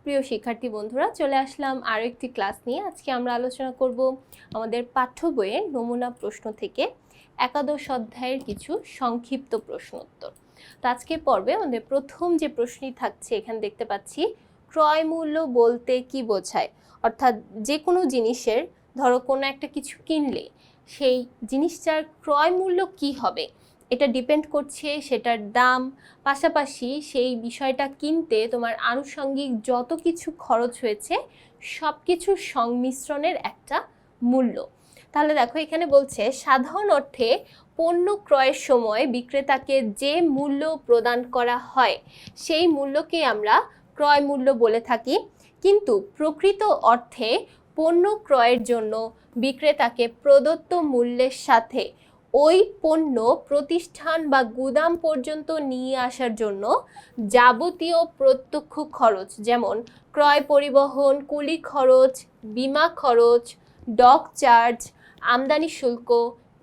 প্রিয় শিক্ষার্থী বন্ধুরা, চলে আসলাম আরও একটি ক্লাস নিয়ে। আজকে আমরা আলোচনা করব আমাদের পাঠ্য বইয়ের নমুনা প্রশ্ন থেকে একাদশ অধ্যায়ের কিছু সংক্ষিপ্ত প্রশ্ন উত্তর। তো আজকের পর্বে আমাদের প্রথম যে প্রশ্নই থাকছে, এখানে দেখতে পাচ্ছি ক্রয় মূল্য বলতে কি বোঝায়। অর্থাৎ যে কোনো জিনিসের, ধরো কোনো একটা কিছু কিনলে সেই জিনিসটার ক্রয় মূল্য কি হবে, এটা ডিপেন্ড করছে সেটার দাম, পাশাপাশি সেই বিষয়টা কিনতে তোমার আনুষঙ্গিক যত কিছু খরচ হয়েছে সব কিছুর সংমিশ্রণের একটা মূল্য। তাহলে দেখো এখানে বলছে সাধারণ অর্থে পণ্য ক্রয়ের সময় বিক্রেতাকে যে মূল্য প্রদান করা হয় সেই মূল্যকে আমরা ক্রয় মূল্য বলে থাকি, কিন্তু প্রকৃত অর্থে পণ্য ক্রয়ের জন্য বিক্রেতাকে প্রদত্ত মূল্যের সাথে ওই পণ্য প্রতিষ্ঠান বা গুদাম পর্যন্ত নিয়ে আসার জন্য যাবতীয় প্রত্যক্ষ খরচ, যেমন ক্রয় পরিবহন, কুলি খরচ, বিমা খরচ, ডক চার্জ, আমদানি শুল্ক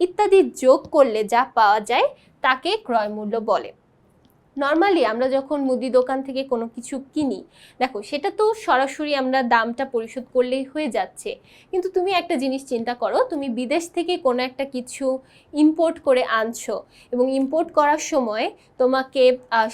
ইত্যাদি যোগ করলে যা পাওয়া যায় তাকে ক্রয় মূল্য বলে। নর্মালি আমরা যখন মুদি দোকান থেকে কোনো কিছু কিনি, দেখো সেটা তো সরাসরি আমরা দামটা পরিশোধ করলেই হয়ে যাচ্ছে, কিন্তু তুমি একটা জিনিস চিন্তা করো, তুমি বিদেশ থেকে কোনো একটা কিছু ইম্পোর্ট করে আনছো এবং ইম্পোর্ট করার সময় তোমাকে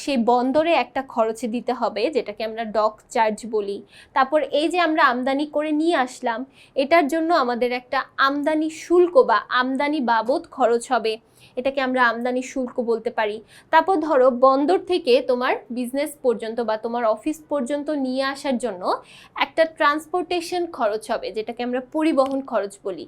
সেই বন্দরে একটা খরচে দিতে হবে, যেটাকে আমরা ডক চার্জ বলি। তারপর এই যে আমরা আমদানি করে নিয়ে আসলাম, এটার জন্য আমাদের একটা আমদানি শুল্ক বা আমদানি বাবদ খরচ হবে, এটাকে আমরা আমদানি শুল্ক বলতে পারি। তারপর ধরো বন্দর থেকে তোমার বিজনেস পর্যন্ত বা তোমার অফিস পর্যন্ত নিয়ে আসার জন্য একটা ট্রান্সপোর্টেশন খরচ হবে, যেটাকে আমরা পরিবহন খরচ বলি।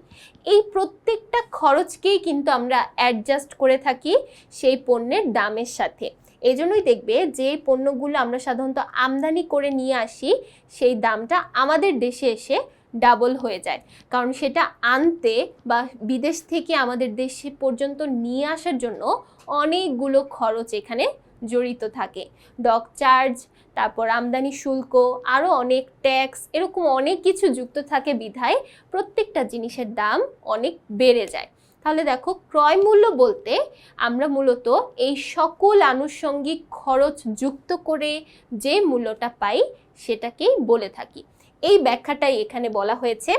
এই প্রত্যেকটা খরচকেই কিন্তু আমরা অ্যাডজাস্ট করে থাকি সেই পণ্যের দামের সাথে। এই জন্যই দেখবে যে পণ্যগুলো আমরা সাধারণত আমদানি করে নিয়ে আসি সেই দামটা আমাদের দেশে এসে ডাবল হয়ে যায়, কারণ সেটা আনতে বা বিদেশ থেকে আমাদের দেশে পর্যন্ত নিয়ে আসার জন্য অনেকগুলো খরচ এখানে জড়িত থাকে। ডক চার্জ, তারপর আমদানি শুল্ক, আরও অনেক ট্যাক্স, এরকম অনেক কিছু যুক্ত থাকে বিধায় প্রত্যেকটা জিনিসের দাম অনেক বেড়ে যায়। তাহলে দেখো ক্রয় মূল্য বলতে আমরা মূলত এই সকল আনুষঙ্গিক খরচ যুক্ত করে যে মূল্যটা পাই সেটাকেই বলে থাকি। এই ব্যাখ্যাটাই এখানে বলা হয়েছে,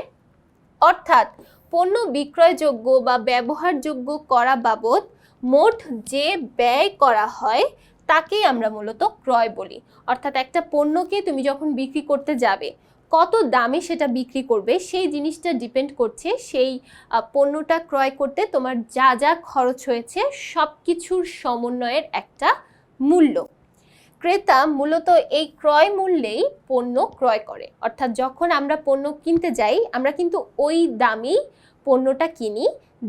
অর্থাৎ পণ্য বিক্রয়যোগ্য বা ব্যবহারযোগ্য করা বাবদ মোট যে ব্যয় করা হয় তাকেই আমরা মূলত ক্রয় বলি। অর্থাৎ একটা পণ্যকে তুমি যখন বিক্রি করতে যাবে, কত দামে সেটা বিক্রি করবে সেই জিনিসটা ডিপেন্ড করছে সেই পণ্যটা ক্রয় করতে তোমার যা যা খরচ হয়েছে সব কিছুর সমন্বয়ের একটা মূল্য। ক্রেতা মূলত এই ক্রয় মূল্যেই পণ্য ক্রয় করে। অর্থাৎ যখন আমরা পণ্য কিনতে যাই, আমরা কিন্তু ওই দামেই পণ্যটা কিনি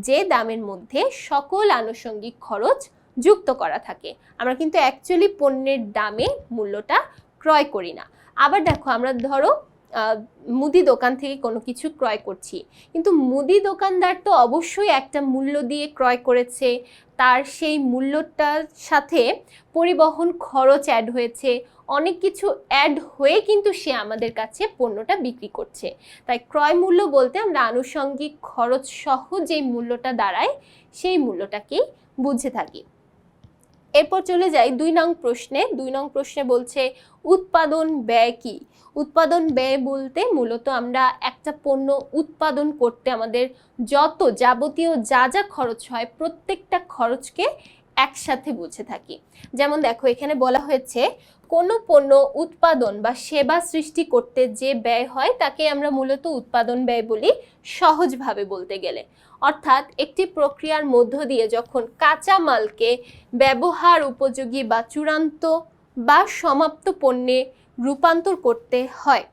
যে দামের মধ্যে সকল আনুষঙ্গিক খরচ যুক্ত করা থাকে। আমরা কিন্তু অ্যাকচুয়ালি পণ্যের দামে মূল্যটা ক্রয় করি না। আবার দেখো আমরা ধরো মুদি দোকান থেকে কোনো কিছু ক্রয় করছি, কিন্তু মুদি দোকানদার তো অবশ্যই একটা মূল্য দিয়ে ক্রয় করেছে, তার সেই মূল্যটার সাথে পরিবহন খরচ অ্যাড হয়েছে, অনেক কিছু অ্যাড হয়ে কিন্তু সে আমাদের কাছে পণ্যটা বিক্রি করছে। তাই ক্রয় মূল্য বলতে আমরা আনুষঙ্গিক খরচ সহ যেই মূল্যটা দাঁড়ায় সেই মূল্যটাকেই বুঝে থাকি। এরপর চলে যাই 2 নং প্রশ্নে। 2 নং প্রশ্নে বলছে উৎপাদন ব্যয় কি। উৎপাদন ব্যয় বলতে মূলত আমরা একটা পণ্য উৎপাদন করতে আমাদের যত যাবতীয় যা যা খরচ হয় প্রত্যেকটা খরচকে একসাথে বুঝে থাকি। যেমন দেখো এখানে বলা হয়েছে কোনো পণ্য উৎপাদন বা সেবা সৃষ্টি করতে যে ব্যয় হয় তাকে আমরা মূলত উৎপাদন ব্যয় বলি, সহজভাবে বলতে গেলে। অর্থাৎ একটি প্রক্রিয়ার মধ্য দিয়ে যখন কাঁচা মালকে ব্যবহার উপযোগী বা চূড়ান্ত বা সমাপ্ত পণ্যে রূপান্তর করতে হয়,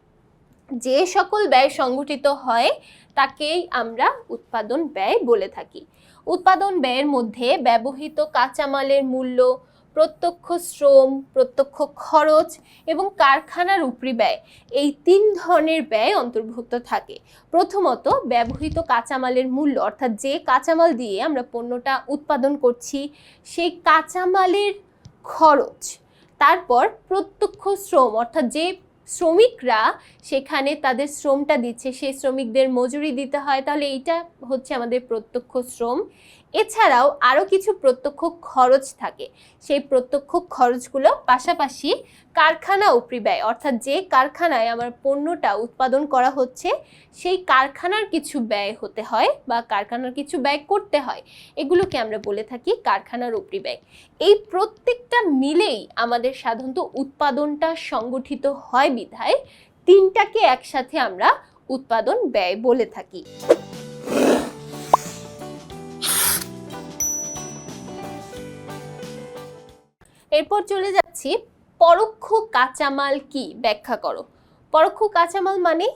যে সকল ব্যয় সংগঠিত হয় তাকেই আমরা উৎপাদন ব্যয় বলে থাকি। উৎপাদন ব্যয়ের মধ্যে ব্যবহৃত কাঁচামালের মূল্য, প্রত্যক্ষ শ্রম, প্রত্যক্ষ খরচ এবং কারখানার উপরি ব্যয়, এই 3 ধরনের ব্যয় অন্তর্ভুক্ত থাকে। প্রথমত ব্যবহৃত কাঁচামালের মূল্য, অর্থাৎ যে কাঁচামাল দিয়ে আমরা পণ্যটা উৎপাদন করছি সেই কাঁচামালের খরচ। তারপর প্রত্যক্ষ শ্রম, অর্থাৎ যে শ্রমিকরা সেখানে তাদের শ্রমটা দিচ্ছে সেই শ্রমিকদের মজুরি দিতে হয়, তাহলে এইটা হচ্ছে আমাদের প্রত্যক্ষ শ্রম। এছাড়াও আরও কিছু প্রত্যক্ষ খরচ থাকে, সেই প্রত্যক্ষ খরচগুলো পাশাপাশি কারখানা উপরিব্যয়, অর্থাৎ যে কারখানায় আমার পণ্যটা উৎপাদন করা হচ্ছে সেই কারখানার কিছু ব্যয় হতে হয় বা কারখানার কিছু ব্যয় করতে হয়, এগুলোকে আমরা বলে থাকি কারখানার উপরিব্যয়। এই প্রত্যেকটা মিলেই আমাদের সাধারণত উৎপাদনটা সংগঠিত হয় বিধায় তিনটাকে একসাথে আমরা উৎপাদন ব্যয় বলে থাকি। এরপর চলে যাচ্ছি পরোক্ষ কাঁচামাল কি, ব্যাখ্যা করো। পরোক্ষ কাঁচামাল মানে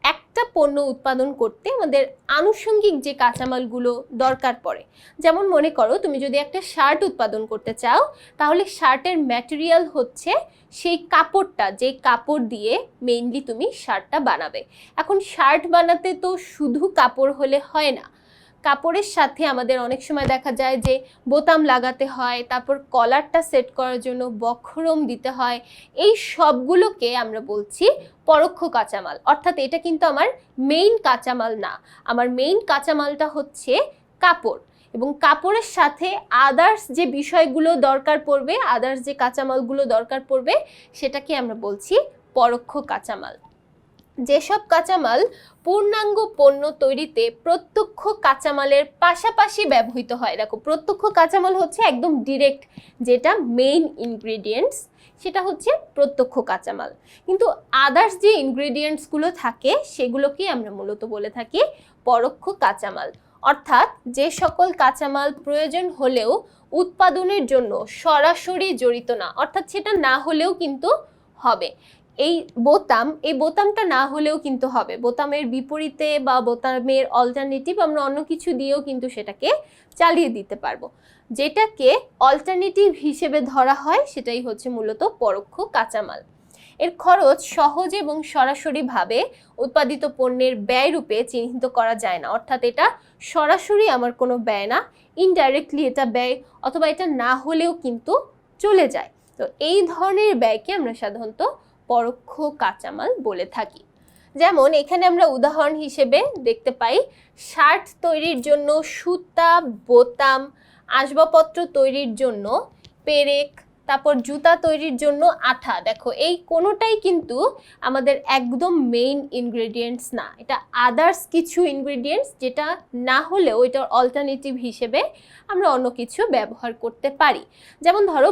একটা পণ্য উৎপাদন করতে আমাদের আনুষঙ্গিক যে কাঁচামালগুলো দরকার পড়ে। যেমন মনে করো তুমি যদি একটা শার্ট উৎপাদন করতে চাও, তাহলে শার্টের ম্যাটেরিয়াল হচ্ছে সেই কাপড়টা, যে কাপড় দিয়ে মেইনলি তুমি শার্টটা বানাবে। এখন শার্ট বানাতে তো শুধু কাপড় হলে হয় না, কাপড়ের সাথে আমাদের অনেক সময় দেখা যায় যে বোতাম লাগাতে হয়, তারপর কলারটা সেট করার জন্য বক্রম দিতে হয়। এই সবগুলোকে আমরা বলছি পরোক্ষ কাঁচামাল। অর্থাৎ এটা কিন্তু আমার মেইন কাঁচামাল না, আমার মেইন কাঁচামালটা হচ্ছে কাপড়, এবং কাপড়ের সাথে আদার্স যে বিষয়গুলো দরকার পড়বে, আদার্স যে কাঁচামালগুলো দরকার পড়বে, সেটাকে আমরা বলছি পরোক্ষ কাঁচামাল। যেসব কাঁচামাল পূর্ণাঙ্গ পণ্য তৈরিতে প্রত্যক্ষ কাঁচামালের পাশাপাশি ব্যবহৃত হয়, দেখো প্রত্যক্ষ কাঁচামাল হচ্ছে একদম ডিরেক্ট যেটা মেইন ইনগ্রেডিয়েন্টস, সেটা হচ্ছে প্রত্যক্ষ কাঁচামাল। কিন্তু আদার্স যে ইনগ্রেডিয়েন্টসগুলো থাকে সেগুলোকেই আমরা মূলত বলে থাকি পরোক্ষ কাঁচামাল। অর্থাৎ যে সকল কাঁচামাল প্রয়োজন হলেও উৎপাদনের জন্য সরাসরি জড়িত না, অর্থাৎ সেটা না হলেও কিন্তু হবে। এই বোতামটা না হলেও কিন্তু হবে, বোতামের বিপরীতে বা বোতামের অল্টারনেটিভ আমরা অন্য কিছু দিয়েও কিন্তু সেটাকে চালিয়ে দিতে পারবো। যেটাকে অল্টারনেটিভ হিসেবে ধরা হয় সেটাই হচ্ছে মূলত পরোক্ষ কাঁচামাল। এর খরচ সহজ এবং সরাসরিভাবে উৎপাদিত পণ্যের ব্যয় রূপে চিহ্নিত করা যায় না, অর্থাৎ এটা সরাসরি আমার কোনো ব্যয় না, ইনডাইরেক্টলি এটা ব্যয়, অথবা এটা না হলেও কিন্তু চলে যায়। তো এই ধরনের ব্যয়কে আমরা সাধারণত পরোক্ষ কাঁচামাল বলে থাকি। যেমন এখানে আমরা উদাহরণ হিসেবে দেখতে পাই শার্ট তৈরির জন্য সুতা, বোতাম, আসবাবপত্র তৈরির জন্য পেরেক, তারপর জুতা তৈরির জন্য আঠা। দেখো এই কোনোটাই কিন্তু আমাদের একদম মেইন ইনগ্রেডিয়েন্টস না, এটা আদার্স কিছু ইনগ্রেডিয়েন্টস, যেটা না হলেও এটার অল্টারনেটিভ হিসেবে আমরা অন্য কিছু ব্যবহার করতে পারি। যেমন ধরো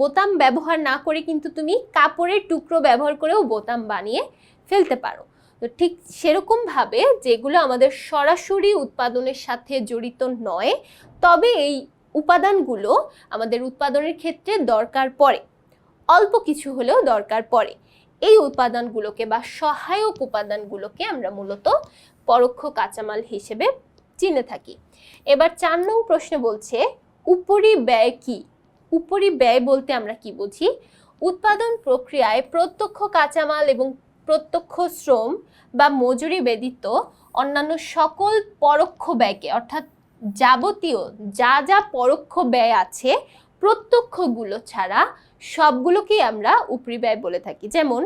বোতাম ব্যবহার না করে কিন্তু তুমি কাপড়ের টুকরো ব্যবহার করেও বোতাম বানিয়ে ফেলতে পারো। তো ঠিক সেরকমভাবে যেগুলো আমাদের সরাসরি উৎপাদনের সাথে জড়িত নয়, তবে এই উপাদানগুলো আমাদের উৎপাদনের ক্ষেত্রে দরকার পড়ে, অল্প কিছু হলেও দরকার পড়ে, এই উপাদানগুলোকে বা সহায়ক উপাদানগুলোকে আমরা মূলত পরোক্ষ কাঁচামাল হিসেবে চিনে থাকি। এবার 4 নং প্রশ্নে বলছে উপরিব্যয় কি। উপরিব্যয় বলতে আমরা কি বুঝি? উৎপাদন প্রক্রিয়ায় প্রত্যক্ষ কাঁচামাল এবং প্রত্যক্ষ শ্রম বা মজুরি ব্যতীত অন্যান্য সকল পরোক্ষ ব্যয়কে, অর্থাৎ যাবতীয় যা যা পরোক্ষ ব্যয় আছে প্রত্যক্ষগুলো ছাড়া সবগুলোকেই আমরা উপরিব্যয় বলে থাকি। যেমন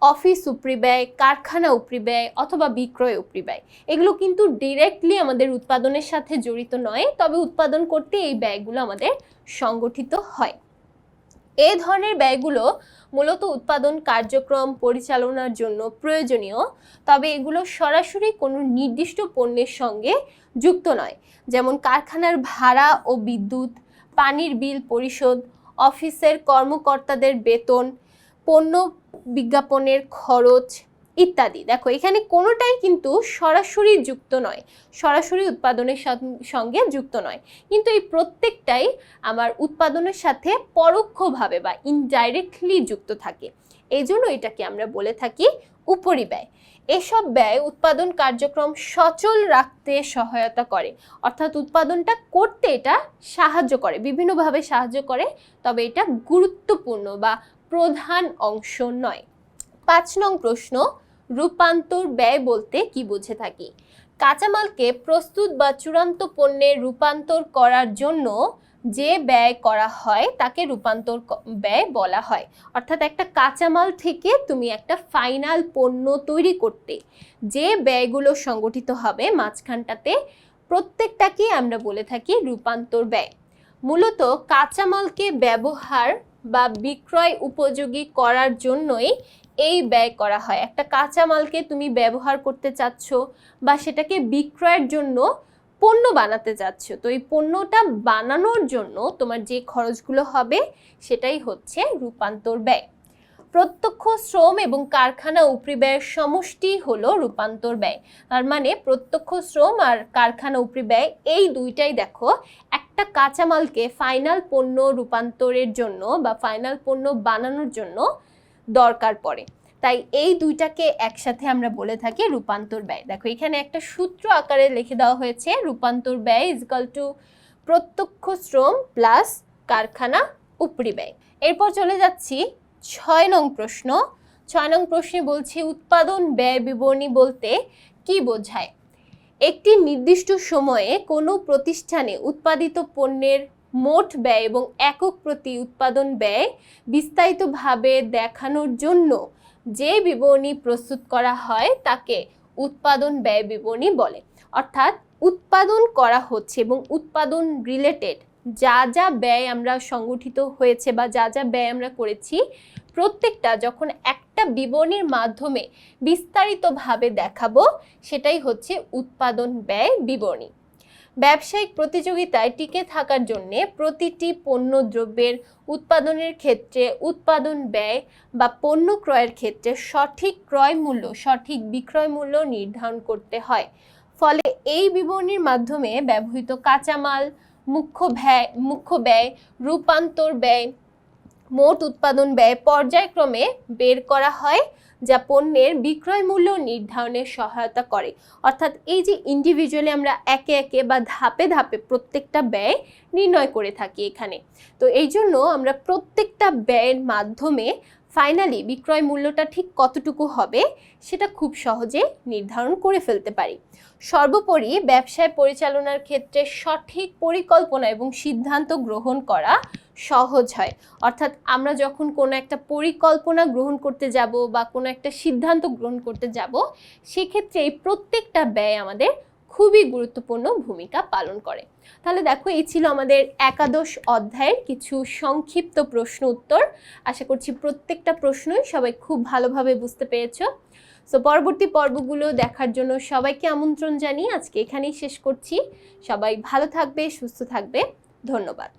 অফিস উপরিব্যয়, কারখানা উপরিব্যয় অথবা বিক্রয় উপরিব্যয়, এগুলো কিন্তু ডিরেক্টলি আমাদের উৎপাদনের সাথে জড়িত নয়, তবে উৎপাদন করতে এই ব্যয়গুলো আমাদের সংগঠিত হয়। এই ধরনের ব্যয়গুলো মূলত উৎপাদন কার্যক্রম পরিচালনার জন্য প্রয়োজনীয়, তবে এগুলো সরাসরি কোনো নির্দিষ্ট পণ্যের সঙ্গে যুক্ত নয়। যেমন কারখানার ভাড়া ও বিদ্যুৎ, পানির বিল পরিশোধ, অফিসের কর্মকর্তাদের বেতন, পণ্য বিজ্ঞাপনের খরচ ইত্যাদি। দেখো এখানে কোনোটাই কিন্তু সরাসরি যুক্ত নয়, সরাসরি উৎপাদনের সঙ্গে যুক্ত নয়, কিন্তু এই প্রত্যেকটাই আমার উৎপাদনের সাথে পরোক্ষভাবে বা ইনডাইরেক্টলি যুক্ত থাকে, এই জন্য এটাকে আমরা বলে থাকি উপরিব্যয়। এসব ব্যয় উৎপাদন কার্যক্রম সচল রাখতে সহায়তা করে, অর্থাৎ উৎপাদনটা করতে এটা সাহায্য করে, বিভিন্নভাবে সাহায্য করে, তবে এটা গুরুত্বপূর্ণ বা প্রধান অংশ নয়। 5 নং প্রশ্ন রূপান্তর ব্যয় বলতে কি বুঝে থাকি? কাঁচামালকে প্রস্তুত বা চূড়ান্ত পণ্যে রূপান্তর করার জন্য যে ব্যয় করা হয় তাকে রূপান্তর ব্যয় বলা হয়। অর্থাৎ একটা কাঁচামাল থেকে তুমি একটা ফাইনাল পণ্য তৈরি করতে যে ব্যয়গুলো সংগঠিত হবে মাঝখানটাতে প্রত্যেকটাকেই আমরা বলে থাকি রূপান্তর ব্যয়। মূলত কাঁচামালকে ব্যবহার বা বিক্রয় উপযোগী করার জন্যই এই ব্যয় করা হয়। একটা কাঁচামালকে তুমি ব্যবহার করতে চাচ্ছ বা সেটাকে বিক্রয়ের জন্য পণ্য বানাতে চাচ্ছ, তো এই পণ্যটা বানানোর জন্য তোমার যে খরচগুলো হবে সেটাই হচ্ছে রূপান্তর ব্যয়। প্রত্যক্ষ শ্রম এবং কারখানা উপরি ব্যয়ের সমষ্টি হলো রূপান্তর ব্যয়। তার মানে প্রত্যক্ষ শ্রম আর কারখানা উপরি ব্যয় এই দুইটাই দেখো একটা কাঁচামালকে ফাইনাল পণ্য রূপান্তরের জন্য বা ফাইনাল পণ্য বানানোর জন্য দরকার পড়ে। তাই এই দুইটাকে একসাথে আমরা বলে থাকি রূপান্তর ব্যয়। দেখো এখানে একটা সূত্র আকারে লিখে দেওয়া হয়েছে, রূপান্তর ব্যয় ইজ ইকুয়াল টু প্রত্যক্ষ শ্রম প্লাস কারখানা উপরি ব্যয়। এরপর চলে যাচ্ছি 6 নং প্রশ্ন। 6 নং প্রশ্নে বলছি উৎপাদন ব্যয় বিবরণী বলতে কি বোঝায়? একটি নির্দিষ্ট সময়ে কোনো প্রতিষ্ঠানে উৎপাদিত পণ্যের মোট ব্যয় এবং একক প্রতি উৎপাদন ব্যয় বিস্তারিতভাবে দেখানোর জন্য যে বিবরণী প্রস্তুত করা হয় তাকে উৎপাদন ব্যয় বিবরণী বলে। অর্থাৎ উৎপাদন করা হচ্ছে এবং উৎপাদন রিলেটেড যা যা ব্যয় আমরা সংগঠিত হয়েছে বা যা যা ব্যয় আমরা করেছি প্রত্যেকটা যখন একটা বিবরণীর মাধ্যমে বিস্তারিতভাবে দেখাবো সেটাই হচ্ছে উৎপাদন ব্যয় বিবরণী। ব্যবসায়িক প্রতিযোগিতায় টিকে থাকার জন্য প্রতিটি পণ্য দ্রব্যের উৎপাদনের ক্ষেত্রে উৎপাদন ব্যয় বা পণ্য ক্রয়ের ক্ষেত্রে সঠিক ক্রয় মূল্য সঠিক বিক্রয় মূল্য নির্ধারণ করতে হয়। ফলে এই বিবরণীর মাধ্যমে ব্যবহৃত কাঁচামাল, মুখ্য ব্যয়, রূপান্তর ব্যয়, মোট উৎপাদন ব্যয় পর্যায়ক্রমে বের করা হয় যা পণ্যের বিক্রয় মূল্য নির্ধারণে সহায়তা করে। অর্থাৎ এই যে ইন্ডিভিজুয়ালি আমরা একে একে বা ধাপে ধাপে প্রত্যেকটা ব্যয় নির্ণয় করে থাকি এখানে, তো এই জন্য আমরা প্রত্যেকটা ব্যয়ের মাধ্যমে ফাইনালি বিক্রয় মূল্যটা ঠিক কতটুকু হবে সেটা খুব সহজে নির্ধারণ করে ফেলতে পারি। সর্বোপরি ব্যবসায় পরিচালনার ক্ষেত্রে সঠিক পরিকল্পনা এবং সিদ্ধান্ত গ্রহণ করা সহজ হয়। অর্থাৎ আমরা যখন কোনো একটা পরিকল্পনা গ্রহণ করতে যাব বা কোনো একটা সিদ্ধান্ত গ্রহণ করতে যাব সেক্ষেত্রে এই প্রত্যেকটা ব্যয় আমাদের খুবই গুরুত্বপূর্ণ ভূমিকা পালন করে। তাহলে দেখো এই ছিল আমাদের একাদশ অধ্যায়ের কিছু সংক্ষিপ্ত প্রশ্ন উত্তর। আশা করছি প্রত্যেকটা প্রশ্নই সবাই খুব ভালোভাবে বুঝতে পেরেছো। সো পরবর্তী পর্বগুলো দেখার জন্য সবাইকে আমন্ত্রণ জানিয়ে আজকে এখানেই শেষ করছি। সবাই ভালো থাকবে, সুস্থ থাকবে। ধন্যবাদ।